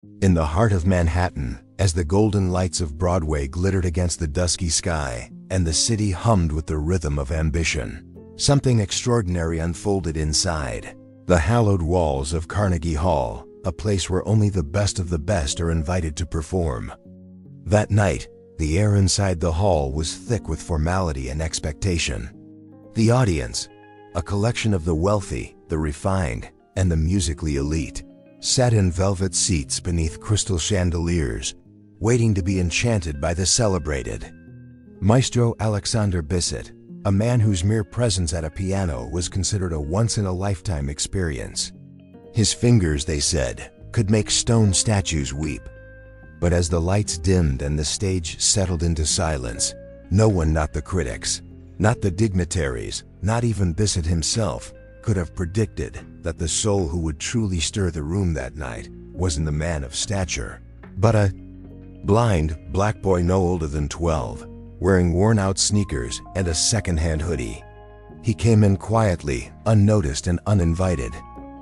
In the heart of Manhattan, as the golden lights of Broadway glittered against the dusky sky, and the city hummed with the rhythm of ambition, something extraordinary unfolded inside. The hallowed walls of Carnegie Hall, a place where only the best of the best are invited to perform. That night, the air inside the hall was thick with formality and expectation. The audience, a collection of the wealthy, the refined, and the musically elite, sat in velvet seats beneath crystal chandeliers, waiting to be enchanted by the celebrated Maestro Alexander Bissett, a man whose mere presence at a piano was considered a once-in-a-lifetime experience. His fingers, they said, could make stone statues weep. But as the lights dimmed and the stage settled into silence, no one, not the critics, not the dignitaries, not even Bissett himself, could have predicted that the soul who would truly stir the room that night wasn't a man of stature, but a blind black boy no older than 12, wearing worn-out sneakers and a second-hand hoodie. He came in quietly, unnoticed and uninvited,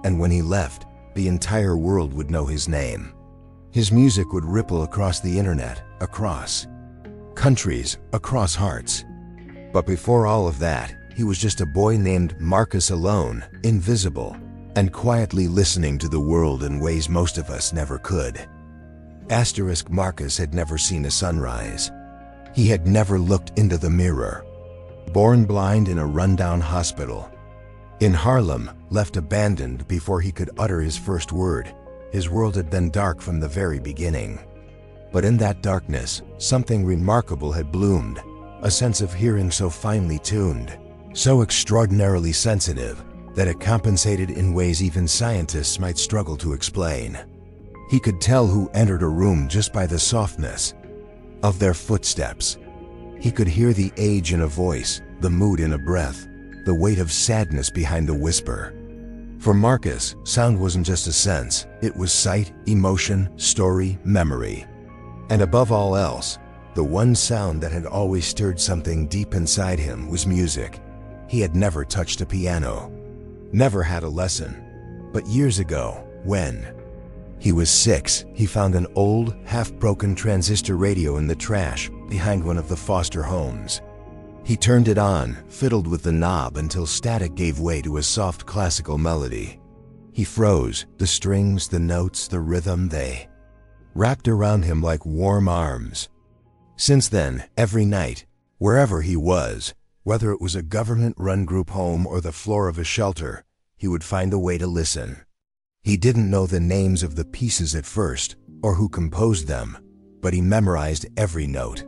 and when he left, the entire world would know his name. His music would ripple across the internet, across countries, across hearts. But before all of that, he was just a boy named Marcus, alone, invisible, and quietly listening to the world in ways most of us never could. Marcus had never seen a sunrise. He had never looked into the mirror. Born blind in a rundown hospital. In Harlem, left abandoned before he could utter his first word, his world had been dark from the very beginning. But in that darkness, something remarkable had bloomed, a sense of hearing so finely tuned, so extraordinarily sensitive, that it compensated in ways even scientists might struggle to explain. He could tell who entered a room just by the softness of their footsteps. He could hear the age in a voice, the mood in a breath, the weight of sadness behind the whisper. For Marcus, sound wasn't just a sense, it was sight, emotion, story, memory. And above all else, the one sound that had always stirred something deep inside him was music. He had never touched a piano, never had a lesson. But years ago, when he was 6, he found an old, half-broken transistor radio in the trash behind one of the foster homes. He turned it on, fiddled with the knob until static gave way to a soft classical melody. He froze, the strings, the notes, the rhythm, they wrapped around him like warm arms. Since then, every night, wherever he was, whether it was a government-run group home or the floor of a shelter, he would find a way to listen. He didn't know the names of the pieces at first, or who composed them, but he memorized every note.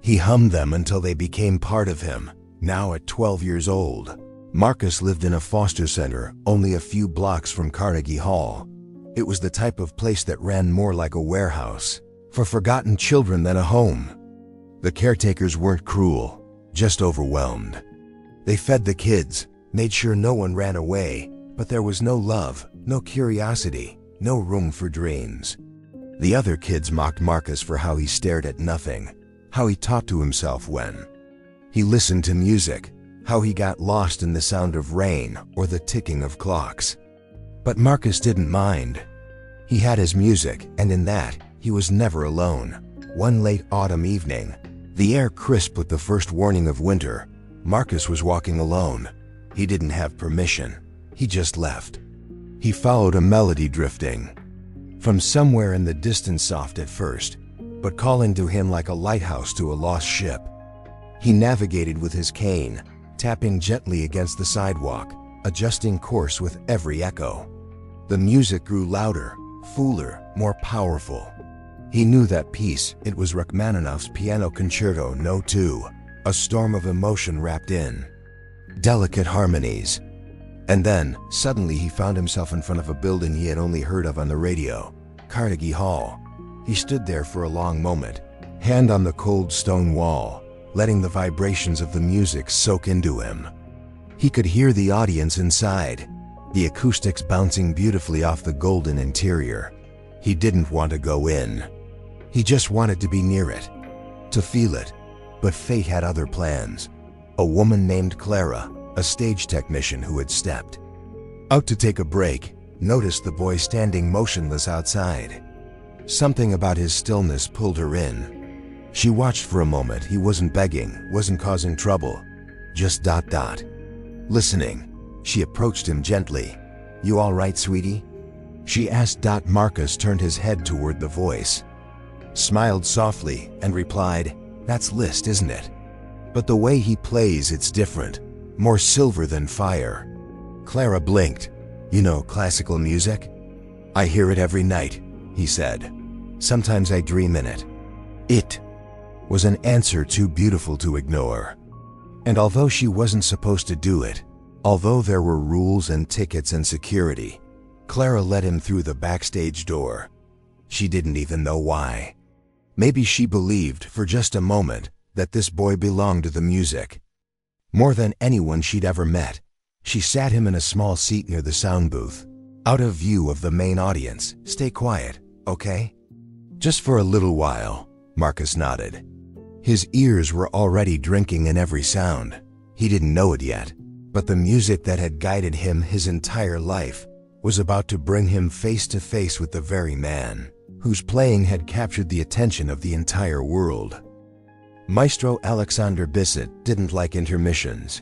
He hummed them until they became part of him. Now at 12 years old, Marcus lived in a foster center only a few blocks from Carnegie Hall. It was the type of place that ran more like a warehouse for forgotten children than a home. The caretakers weren't cruel, just overwhelmed. They fed the kids, made sure no one ran away, but there was no love, no curiosity, no room for dreams. The other kids mocked Marcus for how he stared at nothing, how he talked to himself when he listened to music, how he got lost in the sound of rain or the ticking of clocks. But Marcus didn't mind. He had his music, and in that, he was never alone. One late autumn evening, the air crisp with the first warning of winter, Marcus was walking alone. He didn't have permission. He just left. He followed a melody drifting from somewhere in the distance, soft at first, but calling to him like a lighthouse to a lost ship. He navigated with his cane, tapping gently against the sidewalk, adjusting course with every echo. The music grew louder, fuller, more powerful. He knew that piece. It was Rachmaninoff's Piano Concerto No. 2, a storm of emotion wrapped in delicate harmonies. And then, suddenly he found himself in front of a building he had only heard of on the radio, Carnegie Hall. He stood there for a long moment, hand on the cold stone wall, letting the vibrations of the music soak into him. He could hear the audience inside, the acoustics bouncing beautifully off the golden interior. He didn't want to go in. He just wanted to be near it, to feel it. But fate had other plans. A woman named Clara, a stage technician who had stepped out to take a break, noticed the boy standing motionless outside. Something about his stillness pulled her in. She watched for a moment. He wasn't begging, wasn't causing trouble. Just ... Listening. She approached him gently. "You all right, sweetie?" she asked. Marcus turned his head toward the voice, smiled softly, and replied, "That's Liszt, isn't it? But the way he plays, it's different. More silver than fire." Clara blinked. "You know classical music?" "I hear it every night," he said. "Sometimes I dream in it." It was an answer too beautiful to ignore. And although she wasn't supposed to do it, although there were rules and tickets and security, Clara let him through the backstage door. She didn't even know why. Maybe she believed for just a moment that this boy belonged to the music. More than anyone she'd ever met, she sat him in a small seat near the sound booth, out of view of the main audience. "Stay quiet, okay?" "Just for a little while," Marcus nodded. His ears were already drinking in every sound. He didn't know it yet, but the music that had guided him his entire life was about to bring him face to face with the very man whose playing had captured the attention of the entire world. Maestro Alexander Bisset didn't like intermissions.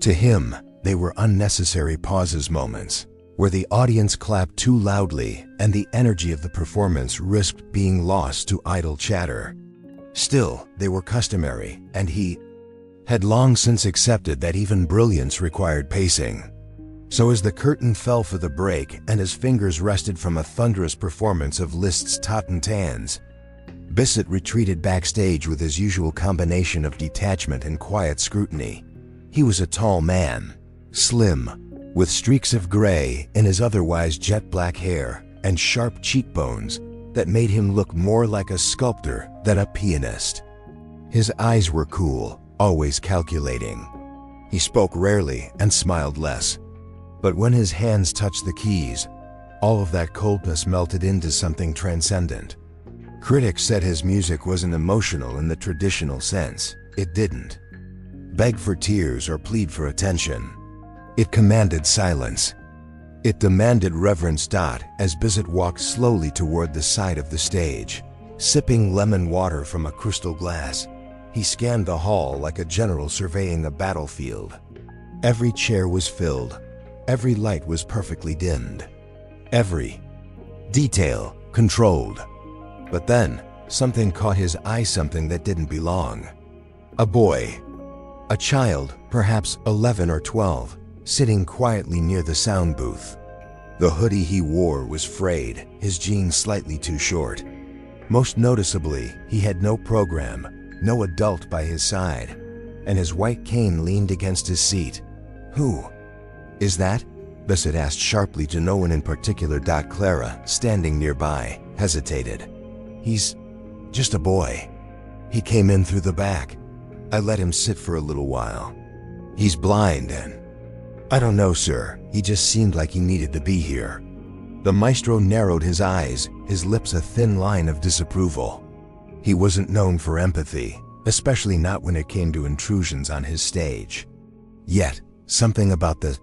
To him, they were unnecessary pauses, moments where the audience clapped too loudly and the energy of the performance risked being lost to idle chatter. Still, they were customary, and he had long since accepted that even brilliance required pacing. So as the curtain fell for the break and his fingers rested from a thunderous performance of Liszt's Totentanz, Bisset retreated backstage with his usual combination of detachment and quiet scrutiny. He was a tall man, slim, with streaks of gray in his otherwise jet-black hair and sharp cheekbones that made him look more like a sculptor than a pianist. His eyes were cool, always calculating. He spoke rarely and smiled less. But when his hands touched the keys, all of that coldness melted into something transcendent. Critics said his music wasn't emotional in the traditional sense. It didn't beg for tears or plead for attention. It commanded silence. It demanded reverence. As Bisset walked slowly toward the side of the stage, sipping lemon water from a crystal glass, he scanned the hall like a general surveying a battlefield. Every chair was filled. Every light was perfectly dimmed. Every detail controlled. But then, something caught his eye, something that didn't belong. A boy. A child, perhaps 11 or 12, sitting quietly near the sound booth. The hoodie he wore was frayed, his jeans slightly too short. Most noticeably, he had no program, no adult by his side, and his white cane leaned against his seat. "Who is that?" Bisset asked sharply to no one in particular. Clara, standing nearby, hesitated. "He's just a boy. He came in through the back. I let him sit for a little while. He's blind and..." "I don't know, sir. He just seemed like he needed to be here." The maestro narrowed his eyes, his lips a thin line of disapproval. He wasn't known for empathy, especially not when it came to intrusions on his stage. Yet, something about the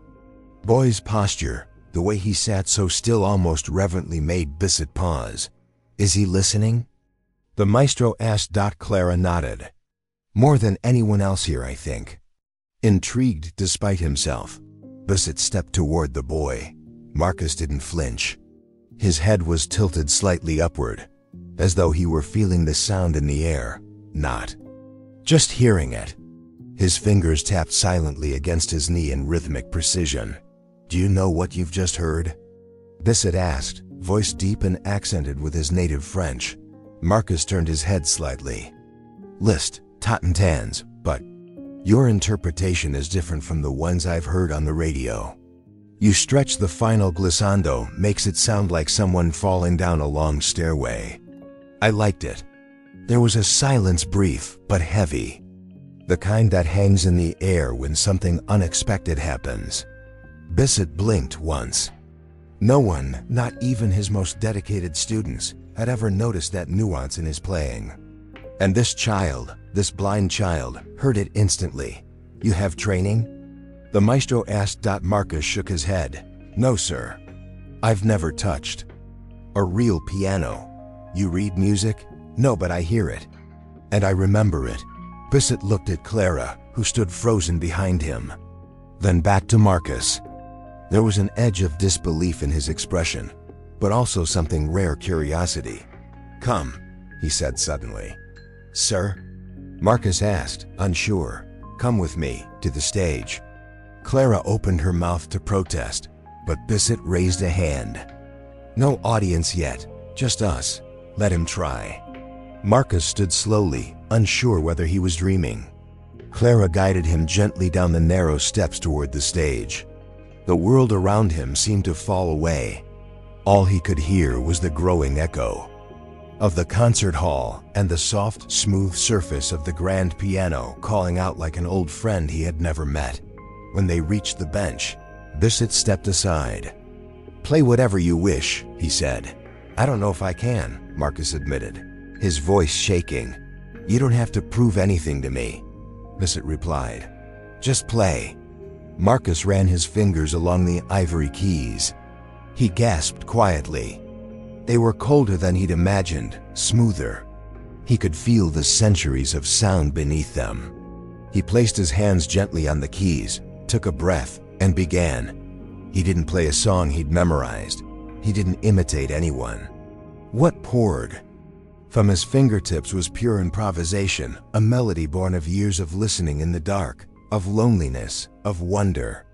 boy's posture, the way he sat so still almost reverently, made Bisset pause. "Is he listening?" the maestro asked. Clara nodded. "More than anyone else here, I think." Intrigued despite himself, Bisset stepped toward the boy. Marcus didn't flinch. His head was tilted slightly upward, as though he were feeling the sound in the air, not just hearing it. His fingers tapped silently against his knee in rhythmic precision. "Do you know what you've just heard?" Bisset asked, voice deep and accented with his native French. Marcus turned his head slightly. "Liszt, Totentanz, but your interpretation is different from the ones I've heard on the radio. You stretch the final glissando, makes it sound like someone falling down a long stairway." I liked it. There was a silence, brief but heavy. The kind that hangs in the air when something unexpected happens. Bisset blinked once. No one, not even his most dedicated students, had ever noticed that nuance in his playing. And this child, this blind child, heard it instantly. "You have training?" the maestro asked. Marcus shook his head. "No, sir. I've never touched a real piano." "You read music?" "No, but I hear it. And I remember it." Bissett looked at Clara, who stood frozen behind him. Then back to Marcus. There was an edge of disbelief in his expression, but also something rare curiosity. "Come," he said suddenly. "Sir?" Marcus asked, unsure. "Come with me, to the stage." Clara opened her mouth to protest, but Bissett raised a hand. "No audience yet, just us. Let him try." Marcus stood slowly, unsure whether he was dreaming. Clara guided him gently down the narrow steps toward the stage. The world around him seemed to fall away. All he could hear was the growing echo of the concert hall and the soft, smooth surface of the grand piano calling out like an old friend he had never met. When they reached the bench, Bissett stepped aside. "Play whatever you wish," he said. "I don't know if I can," Marcus admitted, his voice shaking. "You don't have to prove anything to me," Bissett replied. "Just play." Marcus ran his fingers along the ivory keys. He gasped quietly. They were colder than he'd imagined, smoother. He could feel the centuries of sound beneath them. He placed his hands gently on the keys, took a breath, and began. He didn't play a song he'd memorized. He didn't imitate anyone. What poured from his fingertips was pure improvisation, a melody born of years of listening in the dark, of loneliness, of wonder.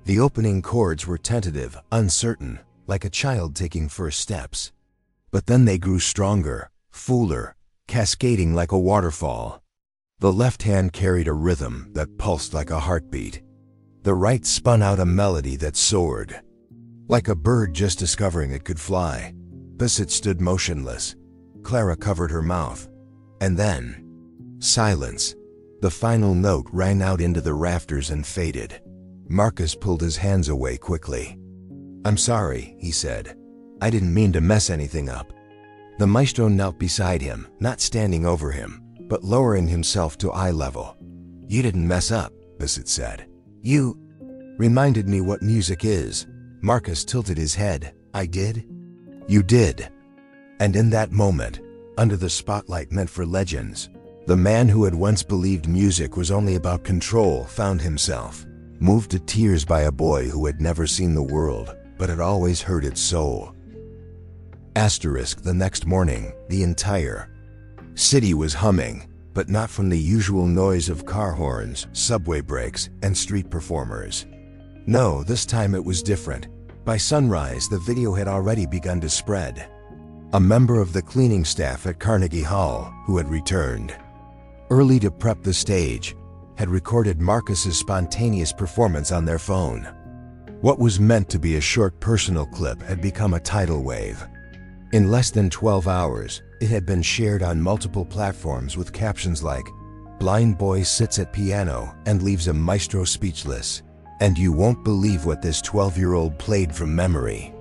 The opening chords were tentative, uncertain, like a child taking first steps. But then they grew stronger, fuller, cascading like a waterfall. The left hand carried a rhythm that pulsed like a heartbeat. The right spun out a melody that soared. Like a bird just discovering it could fly, Bissett stood motionless. Clara covered her mouth. And then, silence. The final note rang out into the rafters and faded. Marcus pulled his hands away quickly. "I'm sorry," he said. "I didn't mean to mess anything up." The maestro knelt beside him, not standing over him, but lowering himself to eye level. "You didn't mess up," Bissett said. "You reminded me what music is." Marcus tilted his head. "I did?" "You did." And in that moment, under the spotlight meant for legends, the man who had once believed music was only about control found himself, moved to tears by a boy who had never seen the world, but had always heard its soul. The next morning, the entire city was humming, but not from the usual noise of car horns, subway brakes, and street performers. No, this time it was different. By sunrise, the video had already begun to spread. A member of the cleaning staff at Carnegie Hall, who had returned early to prep the stage, had recorded Marcus's spontaneous performance on their phone. What was meant to be a short personal clip had become a tidal wave. In less than 12 hours, it had been shared on multiple platforms with captions like, "Blind boy sits at piano and leaves a maestro speechless. And you won't believe what this 12-year-old played from memory."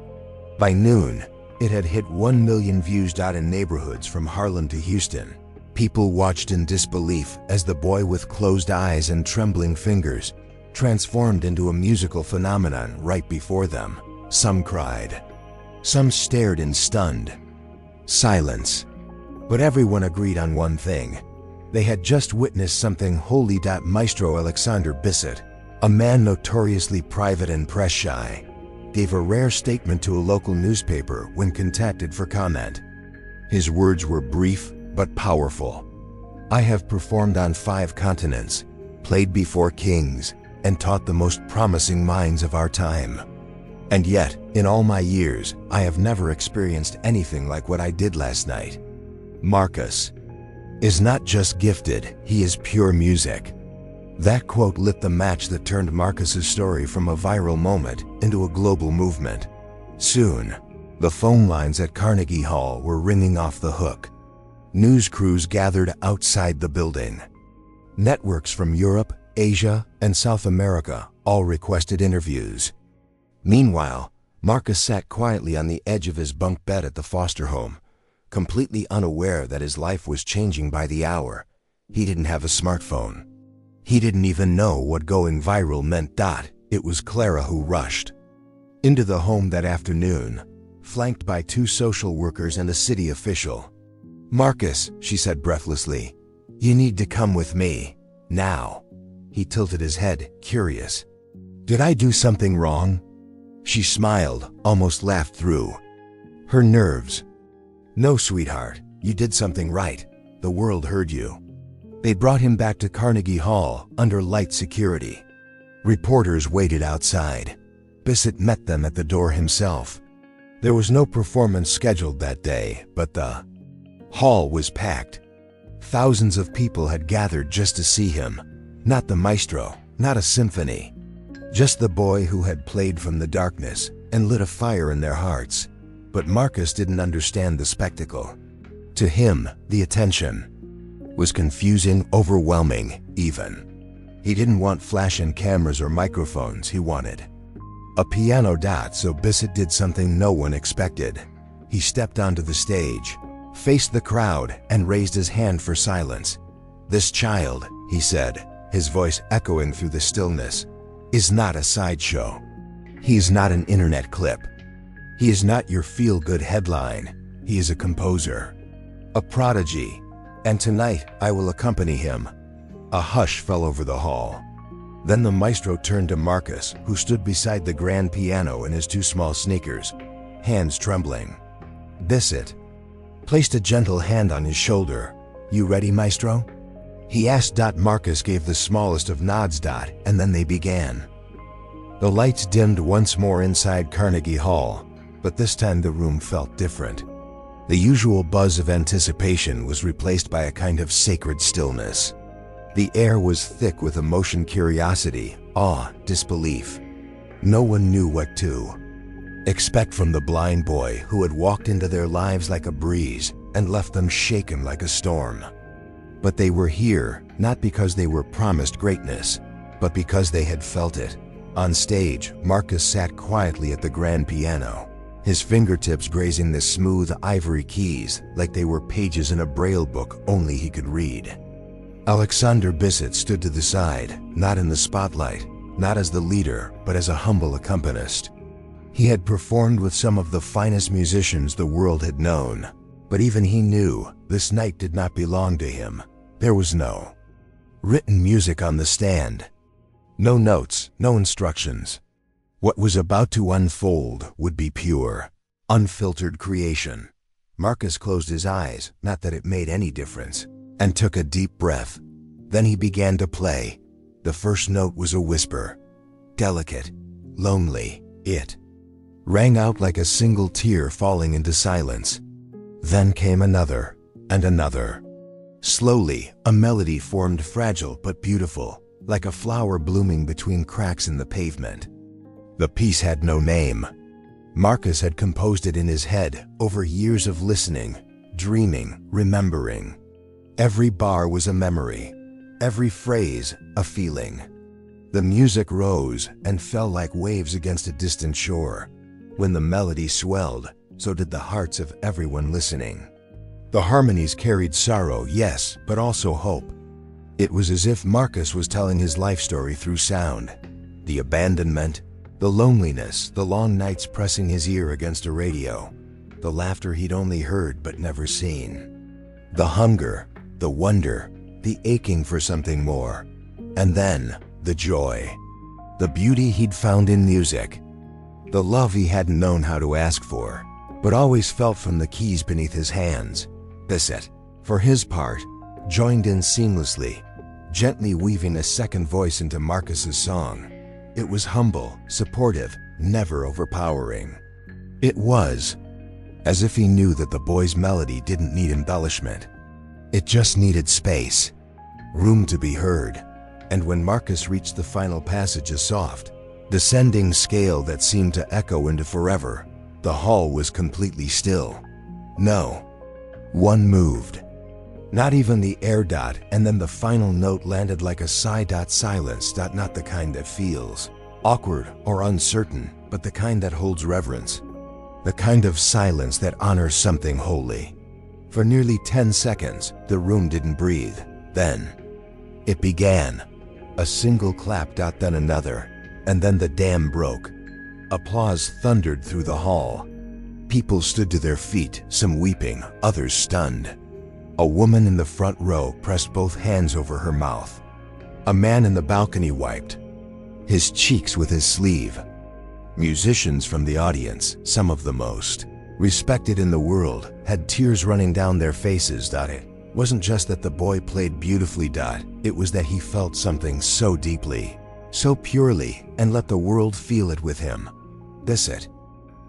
By noon, it had hit 1 million views. In neighborhoods from Harlem to Houston, people watched in disbelief as the boy with closed eyes and trembling fingers transformed into a musical phenomenon right before them. Some cried. Some stared in stunned silence. But everyone agreed on one thing. They had just witnessed something holy. Maestro Alexander Bissett, a man notoriously private and press-shy, gave a rare statement to a local newspaper when contacted for comment. His words were brief but powerful. "I have performed on 5 continents, played before kings, and taught the most promising minds of our time. And yet, in all my years, I have never experienced anything like what I did last night. Marcus is not just gifted, he is pure music." That quote lit the match that turned Marcus's story from a viral moment into a global movement. Soon, the phone lines at Carnegie Hall were ringing off the hook. News crews gathered outside the building. Networks from Europe, Asia, and South America all requested interviews. Meanwhile, Marcus sat quietly on the edge of his bunk bed at the foster home, completely unaware that his life was changing by the hour. He didn't have a smartphone. He didn't even know what going viral meant. It was Clara who rushed into the home that afternoon, flanked by 2 social workers and a city official. "Marcus," she said breathlessly, "you need to come with me. Now." He tilted his head, curious. "Did I do something wrong?" She smiled, almost laughed through her nerves. "No, sweetheart, you did something right. The world heard you." They brought him back to Carnegie Hall under light security. Reporters waited outside. Bissett met them at the door himself. There was no performance scheduled that day, but the hall was packed. Thousands of people had gathered just to see him. Not the maestro, not a symphony. Just the boy who had played from the darkness and lit a fire in their hearts. But Marcus didn't understand the spectacle. To him, the attention was confusing, overwhelming, even. He didn't want flashing cameras or microphones, he wanted a piano dot, so Bissett did something no one expected. He stepped onto the stage, faced the crowd, and raised his hand for silence. "This child," he said, his voice echoing through the stillness, "is not a sideshow. He is not an internet clip. He is not your feel-good headline. He is a composer, a prodigy, and tonight I will accompany him." A hush fell over the hall. Then the maestro turned to Marcus, who stood beside the grand piano in his 2 small sneakers, hands trembling. Bissett placed a gentle hand on his shoulder. "You ready, maestro?" he asked. Marcus gave the smallest of nods. And then they began. The lights dimmed once more inside Carnegie Hall, but this time the room felt different. The usual buzz of anticipation was replaced by a kind of sacred stillness. The air was thick with emotion, curiosity, awe, disbelief. No one knew what to expect from the blind boy who had walked into their lives like a breeze and left them shaken like a storm. But they were here, not because they were promised greatness, but because they had felt it. On stage, Marcus sat quietly at the grand piano, his fingertips grazing the smooth ivory keys like they were pages in a braille book only he could read. Alexander Bissett stood to the side, not in the spotlight, not as the leader, but as a humble accompanist. He had performed with some of the finest musicians the world had known, but even he knew this night did not belong to him. There was no written music on the stand, no notes, no instructions. What was about to unfold would be pure, unfiltered creation. Marcus closed his eyes, not that it made any difference, and took a deep breath. Then he began to play. The first note was a whisper, delicate, lonely. It rang out like a single tear falling into silence. Then came another, and another. Slowly, a melody formed, fragile but beautiful, like a flower blooming between cracks in the pavement. The piece had no name. Marcus had composed it in his head over years of listening, dreaming, remembering. Every bar was a memory, every phrase a feeling. The music rose and fell like waves against a distant shore. When the melody swelled, so did the hearts of everyone listening. The harmonies carried sorrow, yes, but also hope. It was as if Marcus was telling his life story through sound. The abandonment, the loneliness, the long nights pressing his ear against a radio, the laughter he'd only heard but never seen, the hunger, the wonder, the aching for something more, and then the joy, the beauty he'd found in music, the love he hadn't known how to ask for, but always felt from the keys beneath his hands. Bissett, for his part, joined in seamlessly, gently weaving a second voice into Marcus's song. It was humble, supportive, never overpowering. It was as if he knew that the boy's melody didn't need embellishment. It just needed space, room to be heard. And when Marcus reached the final passage, a soft, descending scale that seemed to echo into forever, the hall was completely still. No one moved. Not even the air dot, and then the final note landed like a sigh. Silence. Not the kind that feels awkward or uncertain, but the kind that holds reverence. The kind of silence that honors something holy. For nearly 10 seconds, the room didn't breathe. Then it began. A single clap. Then another. And then the dam broke. Applause thundered through the hall. People stood to their feet, some weeping, others stunned. A woman in the front row pressed both hands over her mouth. A man in the balcony wiped his cheeks with his sleeve. Musicians from the audience, some of the most respected in the world, had tears running down their faces. It wasn't just that the boy played beautifully. It was that he felt something so deeply, so purely, and let the world feel it with him. Bissett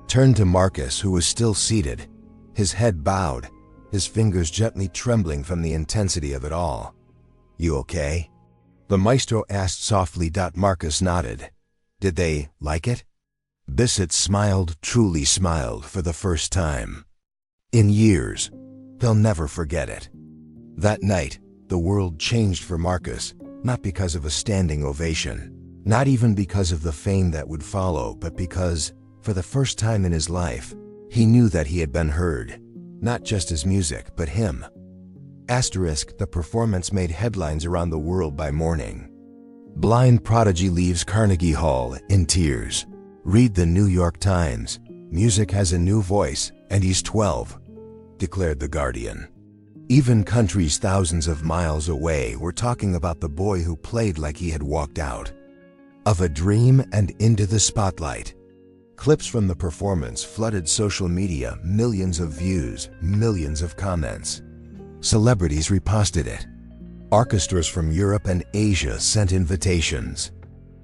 turned to Marcus, who was still seated, his head bowed, his fingers gently trembling from the intensity of it all. "You okay?" the maestro asked softly. Marcus nodded. "Did they like it?" Bissett smiled, truly smiled, for the first time in years. They'll never forget it. That night, the world changed for Marcus, not because of a standing ovation, not even because of the fame that would follow, but because, for the first time in his life, he knew that he had been heard. Not just his music, but him. The performance made headlines around the world by morning. Blind Prodigy leaves Carnegie Hall in tears. Read the New York Times. Music has a new voice, and he's 12, declared The Guardian. Even countries thousands of miles away were talking about the boy who played like he had walked out of a dream and into the spotlight. Clips from the performance flooded social media, millions of views, millions of comments. Celebrities reposted it. Orchestras from Europe and Asia sent invitations.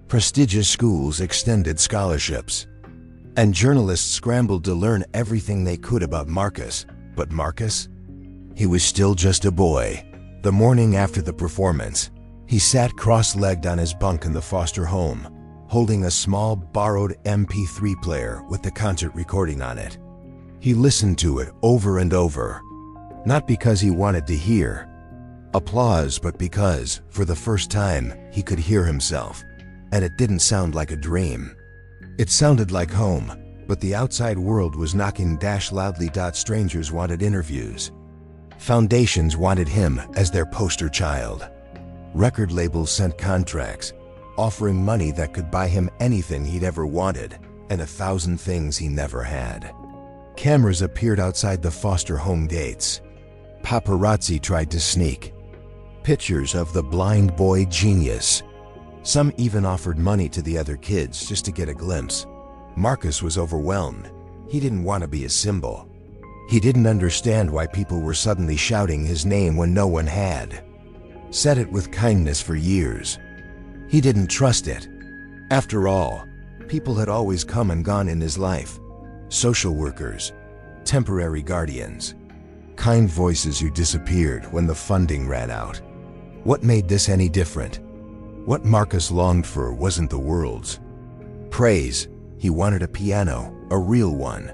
Prestigious schools extended scholarships. And journalists scrambled to learn everything they could about Marcus. But Marcus? He was still just a boy. The morning after the performance, he sat cross-legged on his bunk in the foster home, holding a small, borrowed MP3 player with the concert recording on it. He listened to it over and over, not because he wanted to hear applause, but because, for the first time, he could hear himself. And it didn't sound like a dream. It sounded like home, but the outside world was knocking loudly. Strangers wanted interviews. Foundations wanted him as their poster child. Record labels sent contracts, offering money that could buy him anything he'd ever wanted, and 1,000 things he never had. Cameras appeared outside the foster home gates. Paparazzi tried to sneak pictures of the blind boy genius. Some even offered money to the other kids just to get a glimpse. Marcus was overwhelmed. He didn't want to be a symbol. He didn't understand why people were suddenly shouting his name when no one had said it with kindness for years. He didn't trust it. After all, people had always come and gone in his life. Social workers, temporary guardians, kind voices who disappeared when the funding ran out. What made this any different? What Marcus longed for wasn't the world's praise. He wanted a piano, a real one.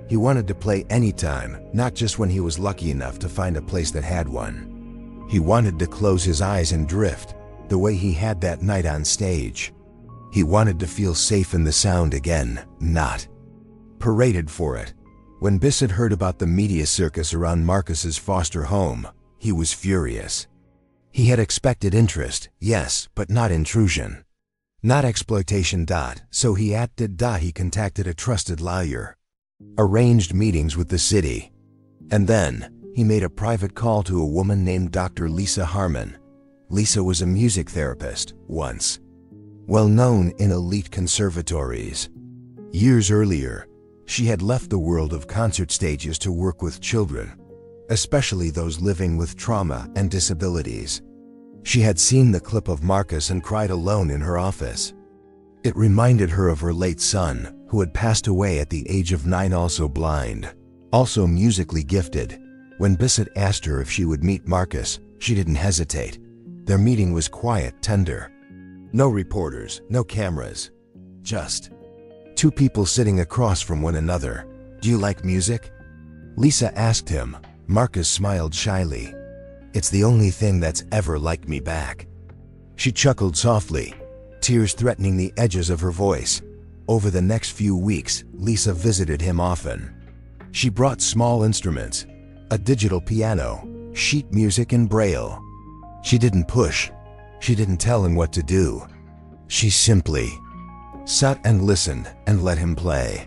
He wanted to play anytime, not just when he was lucky enough to find a place that had one. He wanted to close his eyes and drift, the way he had that night on stage. He wanted to feel safe in the sound again, not paraded for it. When Bissett heard about the media circus around Marcus's foster home, he was furious. He had expected interest, yes, but not intrusion. Not exploitation. So he acted. He contacted a trusted lawyer, arranged meetings with the city, and then he made a private call to a woman named Dr. Lisa Harmon. Lisa was a music therapist, once well known in elite conservatories. Years earlier, she had left the world of concert stages to work with children, especially those living with trauma and disabilities. She had seen the clip of Marcus and cried alone in her office. It reminded her of her late son, who had passed away at the age of 9, also blind, also musically gifted. When Bissett asked her if she would meet Marcus, she didn't hesitate. Their meeting was quiet, tender. No reporters, no cameras. Just two people sitting across from one another. "Do you like music?" Lisa asked him. Marcus smiled shyly. "It's the only thing that's ever liked me back." She chuckled softly, tears threatening the edges of her voice. Over the next few weeks, Lisa visited him often. She brought small instruments, a digital piano, sheet music and braille. She didn't push. She didn't tell him what to do. She simply sat and listened and let him play.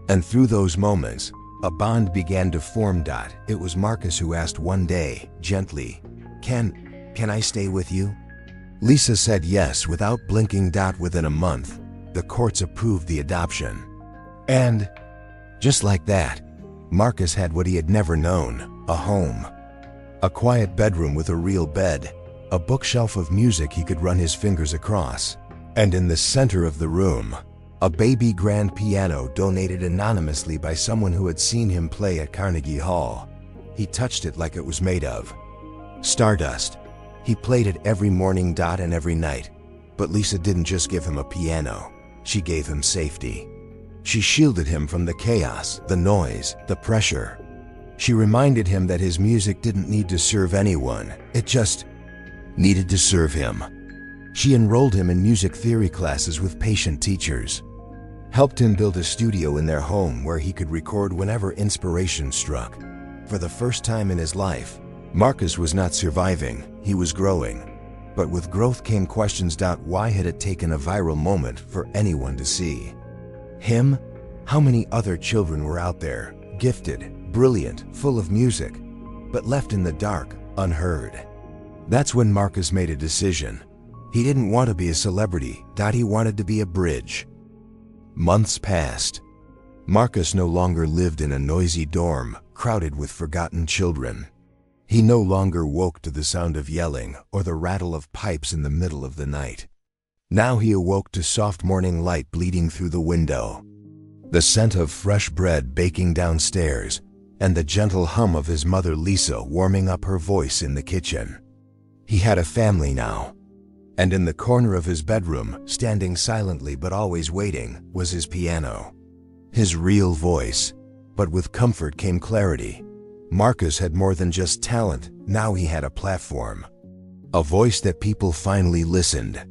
And through those moments, A bond began to form. It was Marcus who asked one day, gently, Can I stay with you? Lisa said yes without blinking. Within a month, the courts approved the adoption. And just like that, Marcus had what he had never known, a home. A quiet bedroom with a real bed, a bookshelf of music he could run his fingers across, and in the center of the room, a baby grand piano donated anonymously by someone who had seen him play at Carnegie Hall. He touched it like it was made of stardust. He played it every morning. And every night. But Lisa didn't just give him a piano, she gave him safety. She shielded him from the chaos, the noise, the pressure. She reminded him that his music didn't need to serve anyone, it just needed to serve him. She enrolled him in music theory classes with patient teachers, helped him build a studio in their home where he could record whenever inspiration struck. For the first time in his life, Marcus was not surviving, he was growing. But with growth came questions. Why had it taken a viral moment for anyone to see him? How many other children were out there, gifted, brilliant, full of music, but left in the dark, unheard? That's when Marcus made a decision. He didn't want to be a celebrity. He wanted to be a bridge. Months passed. Marcus no longer lived in a noisy dorm, crowded with forgotten children. He no longer woke to the sound of yelling or the rattle of pipes in the middle of the night. Now he awoke to soft morning light bleeding through the window, the scent of fresh bread baking downstairs, and the gentle hum of his mother Lisa warming up her voice in the kitchen. He had a family now. And in the corner of his bedroom, standing silently but always waiting, was his piano. His real voice. But with comfort came clarity. Marcus had more than just talent, now he had a platform. A voice that people finally listened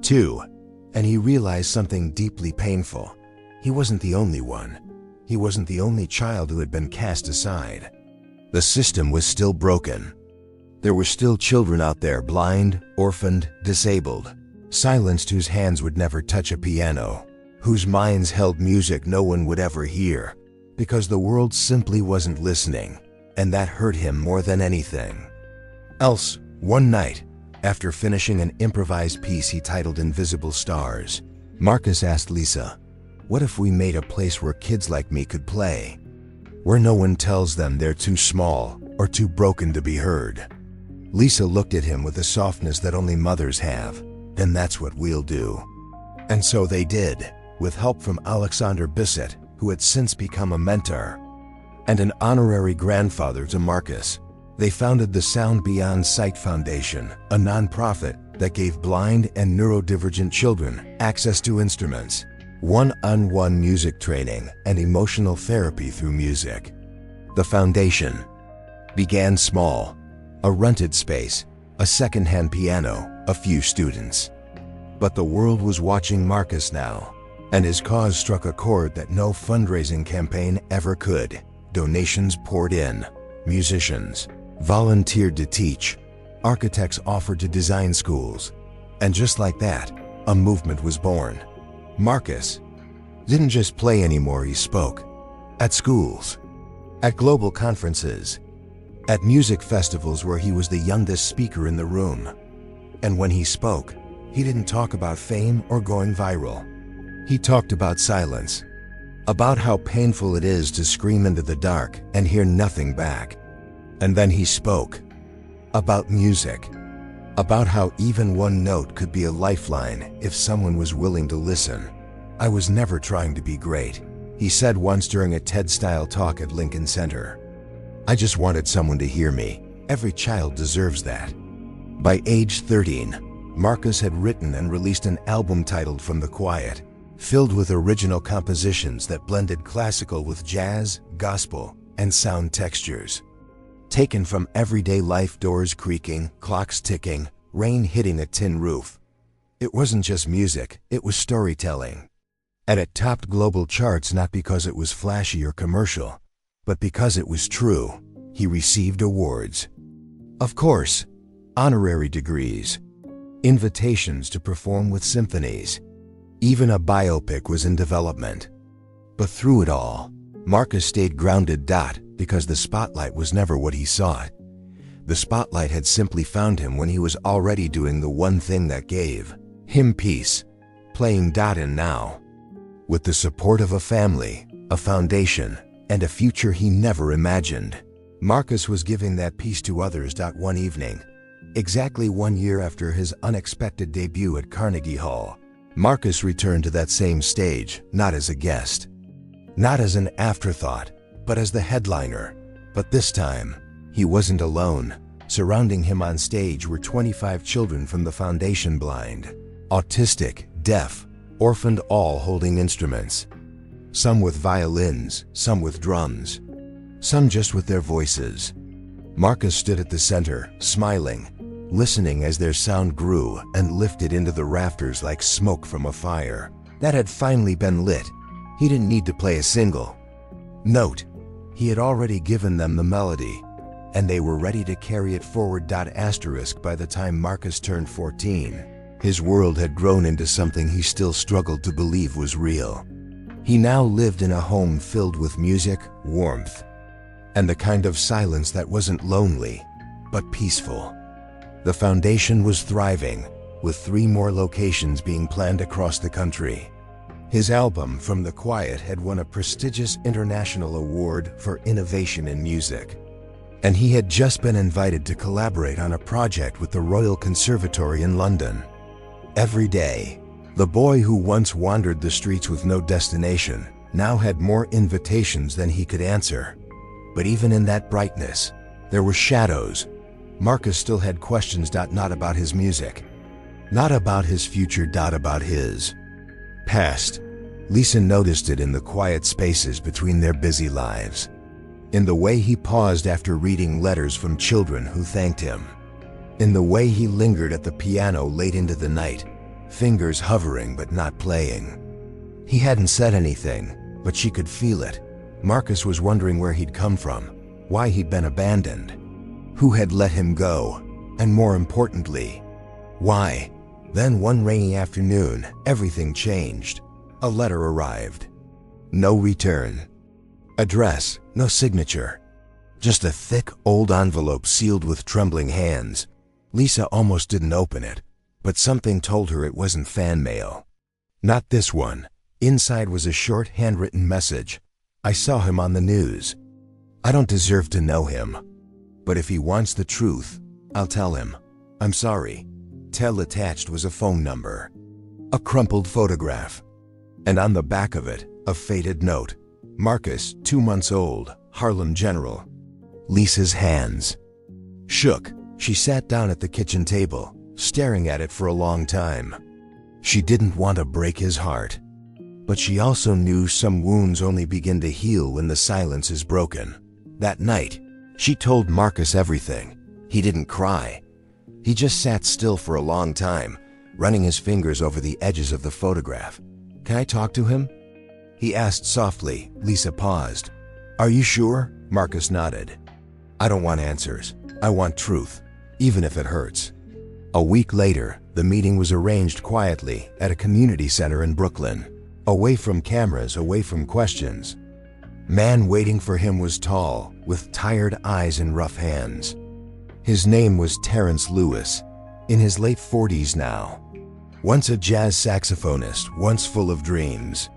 to. And he realized something deeply painful. He wasn't the only one. He wasn't the only child who had been cast aside. The system was still broken. There were still children out there, blind, orphaned, disabled, silenced, whose hands would never touch a piano, whose minds held music no one would ever hear, because the world simply wasn't listening, and that hurt him more than anything else. One night, after finishing an improvised piece he titled Invisible Stars, Marcus asked Lisa, "What if we made a place where kids like me could play? Where no one tells them they're too small or too broken to be heard?" Lisa looked at him with a softness that only mothers have. "Then that's what we'll do." And so they did, with help from Alexander Bissett, who had since become a mentor and an honorary grandfather to Marcus. They founded the Sound Beyond Sight Foundation, a nonprofit that gave blind and neurodivergent children access to instruments, one-on-one music training, and emotional therapy through music. The foundation began small. A rented space, a second-hand piano, a few students. But the world was watching Marcus now, and his cause struck a chord that no fundraising campaign ever could. Donations poured in, musicians volunteered to teach, architects offered to design schools, and just like that, a movement was born. Marcus didn't just play anymore, he spoke. At schools, at global conferences, at music festivals where he was the youngest speaker in the room. And when he spoke, he didn't talk about fame or going viral. He talked about silence, about how painful it is to scream into the dark and hear nothing back. And then he spoke about music, about how even one note could be a lifeline if someone was willing to listen. "I was never trying to be great," he said once during a TED-style talk at Lincoln Center. "I just wanted someone to hear me. Every child deserves that." By age 13, Marcus had written and released an album titled From the Quiet, filled with original compositions that blended classical with jazz, gospel, and sound textures. Taken from everyday life, doors creaking, clocks ticking, rain hitting a tin roof. It wasn't just music, it was storytelling. And it topped global charts not because it was flashy or commercial, but because it was true. He received awards. Of course, honorary degrees, invitations to perform with symphonies. Even a biopic was in development. But through it all, Marcus stayed grounded. Because the spotlight was never what he sought. The spotlight had simply found him when he was already doing the one thing that gave him peace, playing. And now, with the support of a family, a foundation, and a future he never imagined, Marcus was giving that peace to others. One evening, exactly 1 year after his unexpected debut at Carnegie Hall, Marcus returned to that same stage, not as a guest, not as an afterthought, but as the headliner. But this time, he wasn't alone. Surrounding him on stage were 25 children from the foundation, blind, autistic, deaf, orphaned, all holding instruments. Some with violins, some with drums, some just with their voices. Marcus stood at the center, smiling, listening as their sound grew and lifted into the rafters like smoke from a fire that had finally been lit. He didn't need to play a single note. He had already given them the melody, and they were ready to carry it forward. By the time Marcus turned 14, his world had grown into something he still struggled to believe was real. He now lived in a home filled with music, warmth, and the kind of silence that wasn't lonely, but peaceful. The foundation was thriving, with 3 more locations being planned across the country. His album, From the Quiet, had won a prestigious international award for innovation in music. And he had just been invited to collaborate on a project with the Royal Conservatory in London. Every day, the boy who once wandered the streets with no destination now had more invitations than he could answer. But even in that brightness, there were shadows. Marcus still had questions. Not about his music, not about his future, about his past. Lisa noticed it in the quiet spaces between their busy lives, in the way he paused after reading letters from children who thanked him, in the way he lingered at the piano late into the night, fingers hovering but not playing. He hadn't said anything, but she could feel it. Marcus was wondering where he'd come from, why he'd been abandoned, who had let him go, and more importantly, why. Then one rainy afternoon, everything changed. A letter arrived. No return address, no signature. Just a thick, old envelope sealed with trembling hands. Lisa almost didn't open it, but something told her it wasn't fan mail. Not this one. Inside was a short, handwritten message. I saw him on the news. I don't deserve to know him, but if he wants the truth, I'll tell him. I'm sorry. Attached was a phone number, a crumpled photograph, and on the back of it, a faded note. Marcus, 2 months old, Harlem General. Lisa's hands shook. She sat down at the kitchen table, staring at it for a long time. She didn't want to break his heart, but she also knew some wounds only begin to heal when the silence is broken. That night, she told Marcus everything. He didn't cry. He just sat still for a long time, running his fingers over the edges of the photograph. Can I talk to him? He asked softly. Lisa paused. Are you sure? Marcus nodded. I don't want answers. I want truth, even if it hurts. A week later, the meeting was arranged quietly at a community center in Brooklyn. Away from cameras, away from questions. Man waiting for him was tall, with tired eyes and rough hands. His name was Terrence Lewis, in his late 40s now. Once a jazz saxophonist, once full of dreams.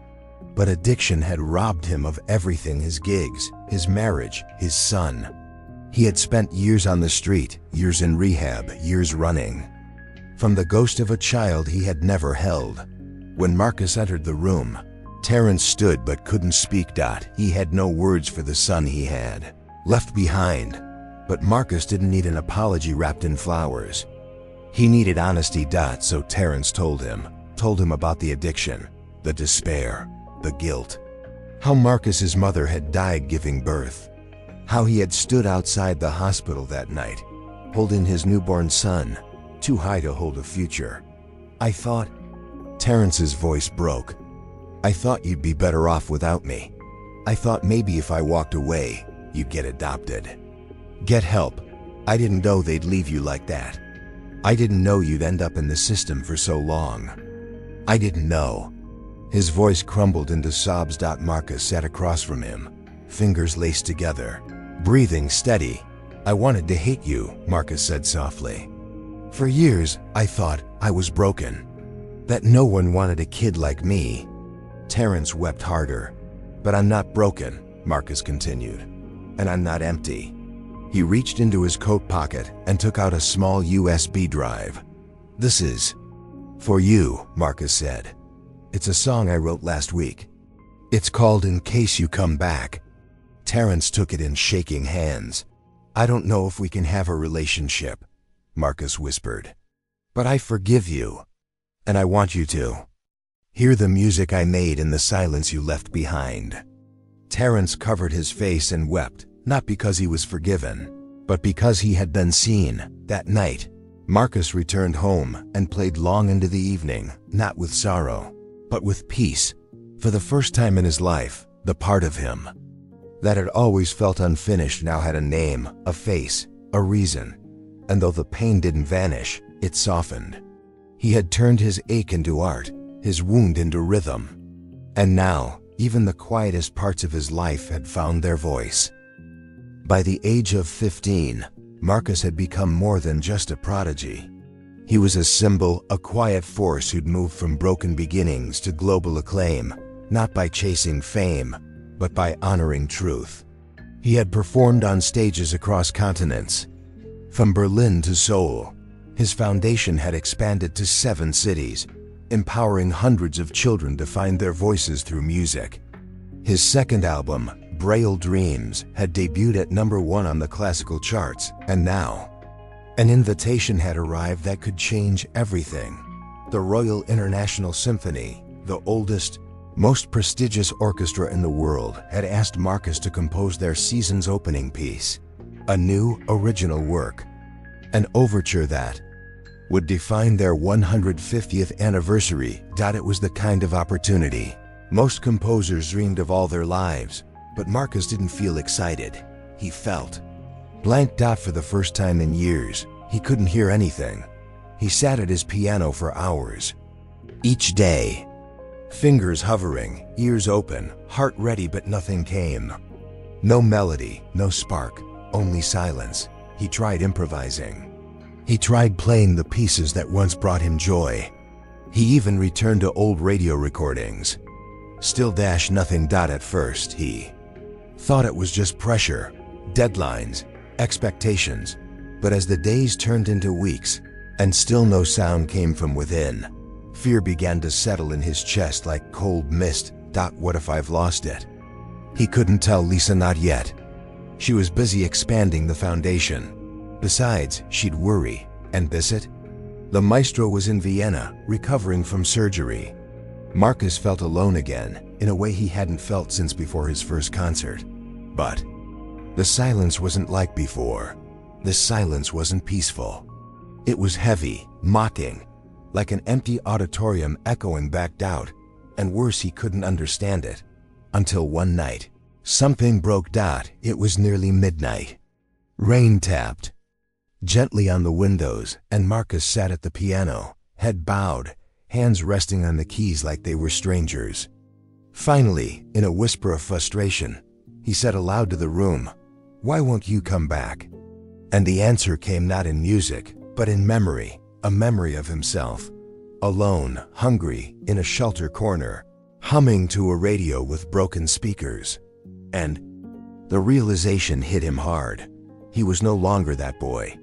But addiction had robbed him of everything: his gigs, his marriage, his son. He had spent years on the street, years in rehab, years running from the ghost of a child he had never held. When Marcus entered the room, Terrence stood but couldn't speak. He had no words for the son he had left behind. But Marcus didn't need an apology wrapped in flowers. He needed honesty. So Terrence told him about the addiction, the despair, the guilt. How Marcus's mother had died giving birth. How he had stood outside the hospital that night, holding his newborn son, too high to hold a future. I thought, Terrence's voice broke. I thought you'd be better off without me. I thought maybe if I walked away, you'd get adopted. Get help. I didn't know they'd leave you like that. I didn't know you'd end up in the system for so long. I didn't know. His voice crumbled into sobs. Marcus sat across from him, fingers laced together, breathing steady. "I wanted to hate you," Marcus said softly. "For years, I thought I was broken, that no one wanted a kid like me." Terrence wept harder. "But I'm not broken," Marcus continued, "and I'm not empty." He reached into his coat pocket and took out a small USB drive. "This is for you," Marcus said. "It's a song I wrote last week. It's called In Case You Come Back." Terrence took it in shaking hands. "I don't know if we can have a relationship," Marcus whispered, "but I forgive you, and I want you to. Hear the music I made in the silence you left behind." Terrence covered his face and wept, not because he was forgiven, but because he had been seen. That night, Marcus returned home and played long into the evening, not with sorrow, but with peace. For the first time in his life, the part of him that had always felt unfinished now had a name, a face, a reason, and though the pain didn't vanish, it softened. He had turned his ache into art, his wound into rhythm, and now, even the quietest parts of his life had found their voice. By the age of 15, Marcus had become more than just a prodigy. He was a symbol, a quiet force who'd moved from broken beginnings to global acclaim, not by chasing fame, but by honoring truth. He had performed on stages across continents, from Berlin to Seoul. His foundation had expanded to 7 cities, empowering hundreds of children to find their voices through music. His second album, Braille Dreams, had debuted at #1 on the classical charts, and now, an invitation had arrived that could change everything. The Royal International Symphony, the oldest, most prestigious orchestra in the world, had asked Marcus to compose their season's opening piece, a new, original work, an overture that would define their 150th anniversary. It was the kind of opportunity most composers dreamed of all their lives, but Marcus didn't feel excited. He felt blank. For the first time in years, he couldn't hear anything. He sat at his piano for hours, each day, fingers hovering, ears open, heart ready, but nothing came. No melody, no spark, only silence. He tried improvising. He tried playing the pieces that once brought him joy. He even returned to old radio recordings. Still nothing. At first, he thought it was just pressure, deadlines, expectations. But as the days turned into weeks, and still no sound came from within, fear began to settle in his chest like cold mist. What if I've lost it? He couldn't tell Lisa, not yet. She was busy expanding the foundation. Besides, she'd worry and miss it. The maestro was in Vienna, recovering from surgery. Marcus felt alone again, in a way he hadn't felt since before his first concert. But the silence wasn't like before. The silence wasn't peaceful. It was heavy, mocking, like an empty auditorium echoing back doubt, and worse, he couldn't understand it. Until one night, something broke. It was nearly midnight. Rain tapped gently on the windows, and Marcus sat at the piano, head bowed, hands resting on the keys like they were strangers. Finally, in a whisper of frustration, he said aloud to the room, "Why won't you come back?" And the answer came not in music, but in memory, a memory of himself, alone, hungry, in a shelter corner, humming to a radio with broken speakers. And the realization hit him hard. He was no longer that boy.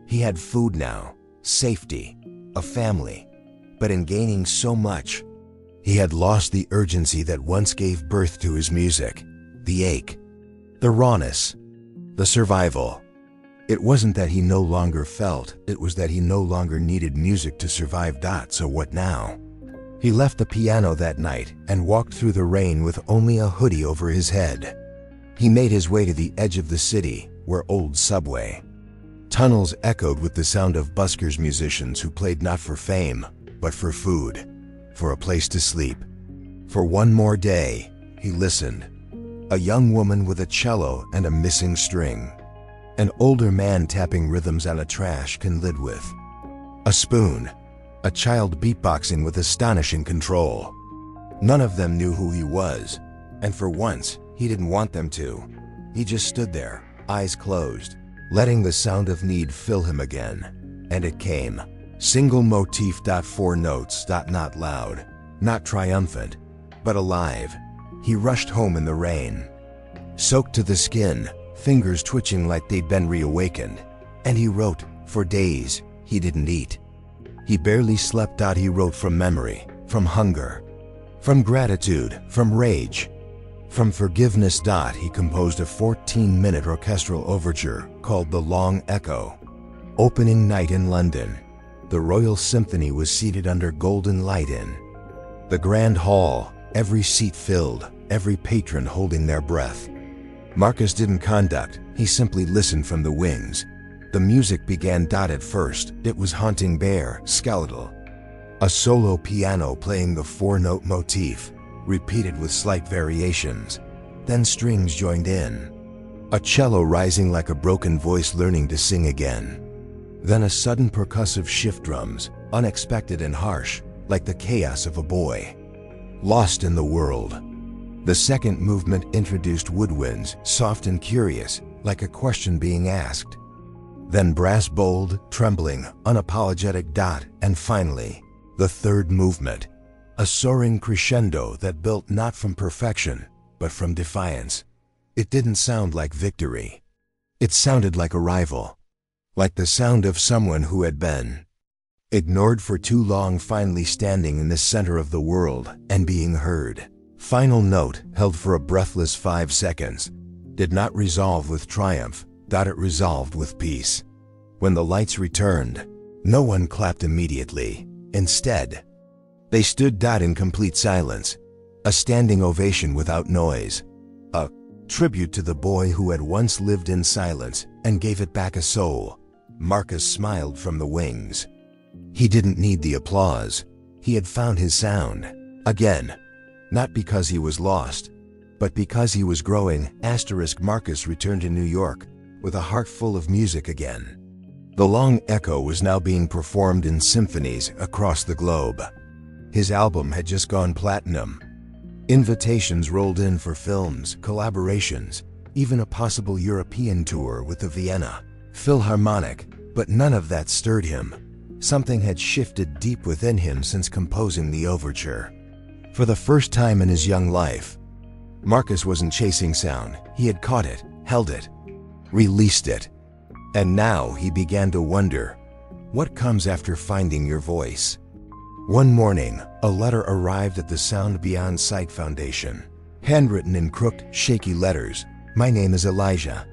He had food now, safety, a family. But in gaining so much, he had lost the urgency that once gave birth to his music, the ache, the rawness, the survival. It wasn't that he no longer felt, it was that he no longer needed music to survive. So what now? He left the piano that night and walked through the rain with only a hoodie over his head. He made his way to the edge of the city, where old subway tunnels echoed with the sound of buskers, musicians who played not for fame, but for food, for a place to sleep. For one more day, he listened. A young woman with a cello and a missing string. An older man tapping rhythms on a trash can lid with a spoon. A child beatboxing with astonishing control. None of them knew who he was, and for once, he didn't want them to. He just stood there, eyes closed, letting the sound of need fill him again. And it came. Single motif. 4 notes. Not loud, not triumphant, but alive. He rushed home in the rain, soaked to the skin, fingers twitching like they'd been reawakened. And he wrote. For days, he didn't eat. He barely slept. He wrote from memory, from hunger, from gratitude, from rage, from forgiveness. He composed a 14-minute orchestral overture called The Long Echo. Opening night in London. The Royal Symphony was seated under golden light in the Grand Hall, every seat filled, every patron holding their breath. Marcus didn't conduct, he simply listened from the wings. The music began. At first, it was haunting, bare, skeletal. A solo piano playing the 4-note motif, repeated with slight variations. Then strings joined in. A cello rising like a broken voice learning to sing again. Then a sudden percussive shift, drums, unexpected and harsh, like the chaos of a boy lost in the world. The second movement introduced woodwinds, soft and curious, like a question being asked. Then brass, bold, trembling, unapologetic. And finally, the third movement, a soaring crescendo that built not from perfection, but from defiance. It didn't sound like victory. It sounded like arrival, like the sound of someone who had been ignored for too long, finally standing in the center of the world and being heard. Final note, held for a breathless 5 seconds, did not resolve with triumph. It resolved with peace. When the lights returned, no one clapped immediately. Instead, they stood in complete silence, a standing ovation without noise, a tribute to the boy who had once lived in silence and gave it back a soul. Marcus smiled from the wings. He didn't need the applause. He had found his sound again, not because he was lost, but because he was growing. Marcus returned to New York with a heart full of music again. The Long Echo was now being performed in symphonies across the globe. His album had just gone platinum. Invitations rolled in for films, collaborations, even a possible European tour with the Vienna Philharmonic, but none of that stirred him. Something had shifted deep within him since composing the overture. For the first time in his young life, Marcus wasn't chasing sound. He had caught it, held it, released it. And now he began to wonder, what comes after finding your voice? One morning, a letter arrived at the Sound Beyond Sight Foundation. Handwritten in crooked, shaky letters. My name is Elijah.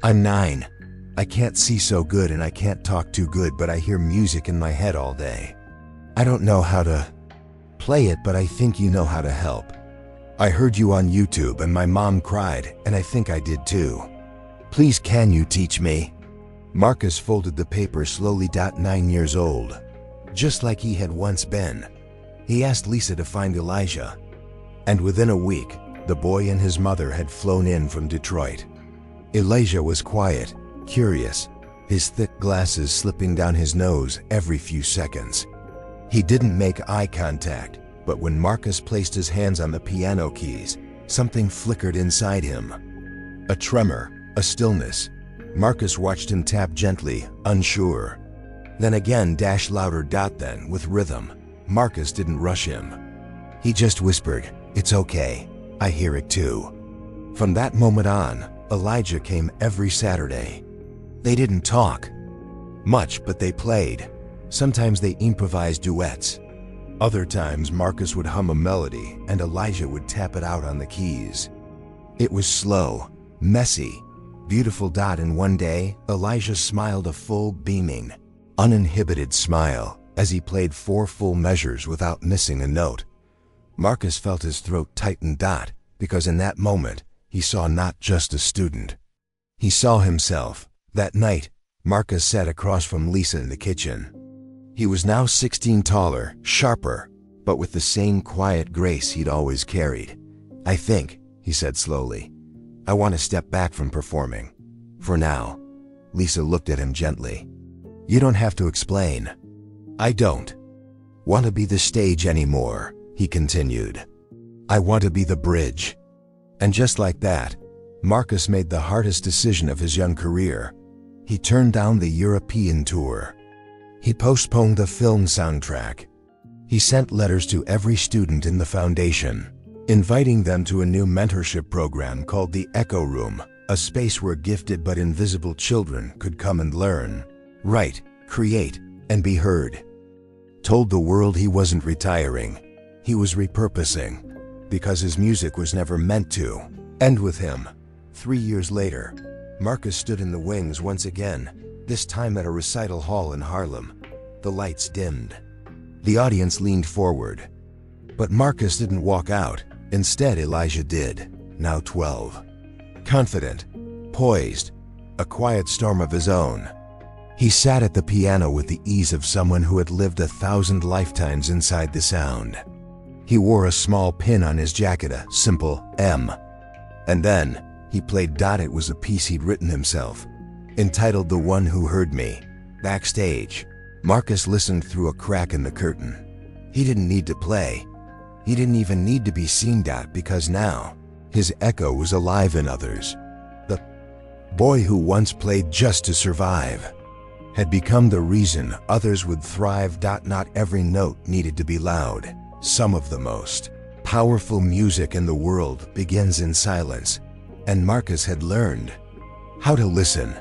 I'm 9. I can't see so good and I can't talk too good, but I hear music in my head all day. I don't know how to play it, but I think you know how to help. I heard you on YouTube and my mom cried, and I think I did too. Please, can you teach me? Marcus folded the paper slowly. 9 years old, just like he had once been. He asked Lisa to find Elijah, and within a week, the boy and his mother had flown in from Detroit. Elijah was quiet, curious, his thick glasses slipping down his nose every few seconds. He didn't make eye contact, but when Marcus placed his hands on the piano keys, something flickered inside him. A tremor, a stillness. Marcus watched him tap gently, unsure. Then again, louder. Then, with rhythm. Marcus didn't rush him. He just whispered, "It's okay. I hear it too." From that moment on, Elijah came every Saturday. They didn't talk much, but they played. Sometimes they improvised duets. Other times, Marcus would hum a melody and Elijah would tap it out on the keys. It was slow, messy, beautiful. And one day, Elijah smiled, a full, beaming, uninhibited smile, as he played 4 full measures without missing a note. Marcus felt his throat tighten. Because in that moment, he saw not just a student. He saw himself. That night, Marcus sat across from Lisa in the kitchen. He was now 16, taller, sharper, but with the same quiet grace he'd always carried. "I think," he said slowly, "I want to step back from performing. For now." Lisa looked at him gently. "You don't have to explain." "I don't want to be the stage anymore," he continued. I want to be the bridge. And just like that, Marcus made the hardest decision of his young career. He turned down the European tour. He postponed the film soundtrack. He sent letters to every student in the foundation, inviting them to a new mentorship program called the Echo Room, a space where gifted but invisible children could come and learn, write, create, and be heard. Told the world he wasn't retiring, he was repurposing, because his music was never meant to end with him. 3 years later, Marcus stood in the wings once again, this time at a recital hall in Harlem. The lights dimmed. The audience leaned forward. But Marcus didn't walk out. Instead, Elijah did, now 12. Confident, poised, a quiet storm of his own. He sat at the piano with the ease of someone who had lived 1,000 lifetimes inside the sound. He wore a small pin on his jacket, a simple M. And then, he played. It was a piece he'd written himself, entitled The One Who Heard Me. Backstage, Marcus listened through a crack in the curtain. He didn't need to play. He didn't even need to be seen, because now, his echo was alive in others. The boy who once played just to survive had become the reason others would thrive. Not every note needed to be loud. Some of the most powerful music in the world begins in silence, and Marcus had learned how to listen.